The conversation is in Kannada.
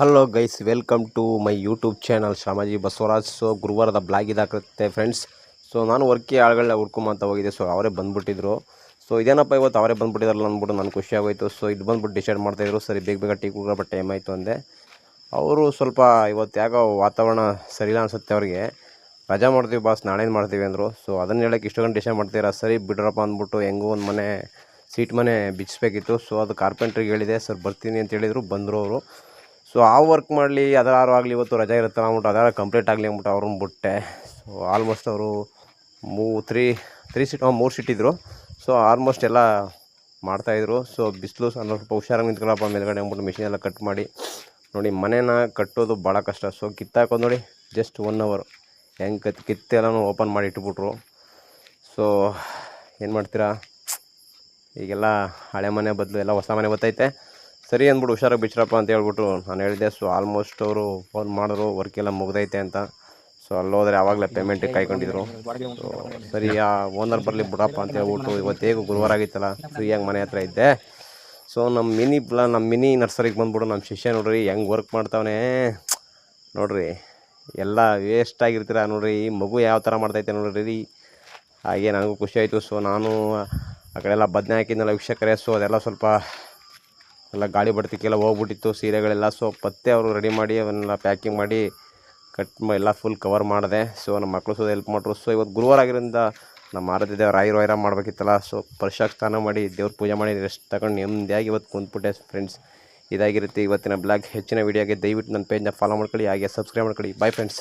Hello guys, welcome to my YouTube channel Shyamaji Basavaraj. So ಗುರುವಾರದ ಬ್ಲಾಗ್ ಇದಾಗುತ್ತೆ ಫ್ರೆಂಡ್ಸ್. ಸೊ ನಾನು ವರ್ಕಿ ಆಳುಗಳನ್ನ ಹುಡ್ಕೊಂಬಂತ ಹೋಗಿದ್ದೆ. ಸೊ ಅವರೇ ಬಂದುಬಿಟ್ಟಿದ್ರು. ಸೊ ಇದೇನಪ್ಪ ಇವತ್ತು ಅವರೇ ಬಂದುಬಿಟ್ಟಿದ್ರಲ್ಲ ಅಂದ್ಬಿಟ್ಟು ನನಗೆ ಖುಷಿ ಆಗೋಯ್ತು. ಸೊ ಇದು ಬಂದುಬಿಟ್ಟು ಡಿಸೈಡ್ ಮಾಡ್ತಾಯಿದ್ರು. ಸರಿ ಬೇಗ ಬೇಗ ಟೀ ಕುಡಿಯೋ ಟೈಮ್ ಆಯಿತು ಅಂದೆ. ಅವರು ಸ್ವಲ್ಪ ಇವತ್ತು ಯಾಕೋ ವಾತಾವರಣ ಸರಿಯಿಲ್ಲ ಅನಿಸುತ್ತೆ ಅವರಿಗೆ. ರಜಾ ಮಾಡ್ತೀವಿ ಬಾಸ್, ನಾಳೇನು ಮಾಡ್ತೀವಿ ಅಂದರು. ಸೊ ಅದನ್ನು ಹೇಳೋಕ್ಕೆ ಇಷ್ಟು ಗಂಟೆ ಡಿಸೈಡ್ ಮಾಡ್ತೀರಾ, ಸರಿ ಬಿಡ್ರಪ್ಪ ಅಂದ್ಬಿಟ್ಟು ಹೆಂಗೂ ಒಂದು ಮನೆ ಸೀಟ್ ಮನೆ ಬಿಚ್ಚಿಸ್ಬೇಕಿತ್ತು. ಸೊ ಅದು ಕಾರ್ಪೆಂಟ್ರಿಗೆ ಹೇಳಿದೆ, ಸರ್ ಬರ್ತೀನಿ ಅಂತ ಹೇಳಿದರು. ಬಂದರು ಅವರು. ಸೊ ಆ ವರ್ಕ್ ಮಾಡಲಿ ಅದಾರು ಆಗಲಿ, ಇವತ್ತು ರಜೆ ಇರುತ್ತೆ ಅಂದ್ಬಿಟ್ಟು ಅದಾರ ಕಂಪ್ಲೀಟ್ ಆಗಲಿ ಅಂದ್ಬಿಟ್ಟು ಅವ್ರನ್ನ ಬಿಟ್ಟೆ. ಸೊ ಆಲ್ಮೋಸ್ಟ್ ಅವರು ಮೂರು ಸೀಟ್ ಇದ್ದರು. ಸೊ ಆಲ್ಮೋಸ್ಟ್ ಎಲ್ಲ ಮಾಡ್ತಾಯಿದ್ರು. ಸೊ ಬಿಸಿಲು ಸ್ವಲ್ಪ ಹುಷಾರಾಗಿ ನಿಂತ್ಕೊಳ್ಳಪ್ಪ ಮೇಲ್ಗಡೆ ಅಂದ್ಬಿಟ್ಟು ಮಿಷಿನ್ ಎಲ್ಲ ಕಟ್ ಮಾಡಿ ನೋಡಿ. ಮನೇನ ಕಟ್ಟೋದು ಭಾಳ ಕಷ್ಟ. ಸೊ ಕಿತ್ತಾಕೋದು ನೋಡಿ, ಜಸ್ಟ್ 1 hour ಹೆಂಗೆ ಕಿತ್ತೆಲ್ಲನೂ ಓಪನ್ ಮಾಡಿ ಇಟ್ಬಿಟ್ರು. ಸೊ ಏನು ಮಾಡ್ತೀರಾ, ಈಗೆಲ್ಲ ಹಳೆ ಮನೆ ಬದಲು ಎಲ್ಲ ಹೊಸ ಮನೆ ಬರ್ತೈತೆ. ಸರಿ ಅಂದ್ಬಿಟ್ಟು ಹುಷಾರಾಗಿ ಬಿಚ್ಚಿರಪ್ಪ ಅಂತ ಹೇಳ್ಬಿಟ್ಟು ನಾನು ಹೇಳಿದೆ. ಸೊ ಆಲ್ಮೋಸ್ಟ್ ಅವರು ಫೋನ್ ಮಾಡಿದ್ರು, ವರ್ಕೆಲ್ಲ ಮುಗ್ದೈತೆ ಅಂತ. ಸೊ ಅಲ್ಲೋದ್ರೆ ಆವಾಗಲೇ ಪೇಮೆಂಟಿಗೆ ಕಾಯ್ಕೊಂಡಿದ್ರು. ಸೊ ಸರಿ ಆ ಓನರ್ ಬರಲಿ ಬಿಡಪ್ಪ ಅಂತ ಹೇಳ್ಬಿಟ್ಟು ಇವತ್ತು ಹೇಗೂ ಗುರುವಾರ ಆಗಿತ್ತಲ್ಲ, ಫ್ರೀಯಾಗಿ ಮನೆ ಹತ್ರ ಇದ್ದೆ. ಸೊ ನಮ್ಮ ಮಿನಿ ನರ್ಸರಿಗೆ ಬಂದ್ಬಿಟ್ಟು ನಮ್ಮ ಶಿಷ್ಯ ನೋಡ್ರಿ ಹೆಂಗೆ ವರ್ಕ್ ಮಾಡ್ತಾವನೆ ನೋಡ್ರಿ. ಎಲ್ಲ ವೇಸ್ಟ್ ಆಗಿರ್ತೀರ ನೋಡ್ರಿ. ಈ ಮಗು ಯಾವ ಥರ ಮಾಡ್ತೈತೆ ನೋಡ್ರಿ. ಹಾಗೆ ನನಗೂ ಖುಷಿ ಆಯಿತು. ಸೊ ನಾನು ಆ ಕಡೆ ಎಲ್ಲ ಬದನೆ ಹಾಕಿದ್ನೆಲ್ಲ ವೀಕ್ಷಕರೇ. ಸೊ ಅದೆಲ್ಲ ಸ್ವಲ್ಪ ಎಲ್ಲ ಗಾಳಿ ಬಡ್ತಿಕ್ಕೆಲ್ಲ ಹೋಗ್ಬಿಟ್ಟಿತ್ತು ಸೀರೆಗಳೆಲ್ಲ. ಸೊ ಪತ್ತೆ ಅವರು ರೆಡಿ ಮಾಡಿ ಅವನ್ನೆಲ್ಲ ಪ್ಯಾಕಿಂಗ್ ಮಾಡಿ ಎಲ್ಲ ಫುಲ್ ಕವರ್ ಮಾಡಿದೆ. ಸೊ ನಮ್ಮ ಮಕ್ಕಳು ಸಹ ಹೆಲ್ಪ್ ಮಾಡ್ರು. ಸೊ ಇವತ್ತು ಗುರುವಾರ ಆಗಿರೋದ್ರಿಂದ ನಮ್ಮ ಆರಾಧ್ಯ ದೇವ್ರು ರಾಯರ ಮಾಡಬೇಕಿತ್ತಲ್ಲ. ಸೊ ಪರಿಶಾಕ್ ಸ್ನಾನ ಮಾಡಿ ದೇವ್ರ ಪೂಜೆ ಮಾಡಿ ರೆಸ್ಟ್ ತಗೊಂಡು ನೆಮ್ಮದಿಯಾಗಿ ಇವತ್ತು ಕುಂತ್ಬಿಟ್ಟೆ ಫ್ರೆಂಡ್ಸ್. ಇದಾಗಿರುತ್ತೆ ಇವತ್ತಿನ ಬ್ಲಾಗ್. ಹೆಚ್ಚಿನ ವೀಡಿಯೋಗೆ ದಯವಿಟ್ಟು ನನ್ನ ಪೇಜ್ನ ಫಾಲೋ ಮಾಡ್ಕೊಳ್ಳಿ, ಹಾಗೆ ಸಬ್ಸ್ಕ್ರೈಬ್ ಮಾಡ್ಕೊಳ್ಳಿ. Bye friends.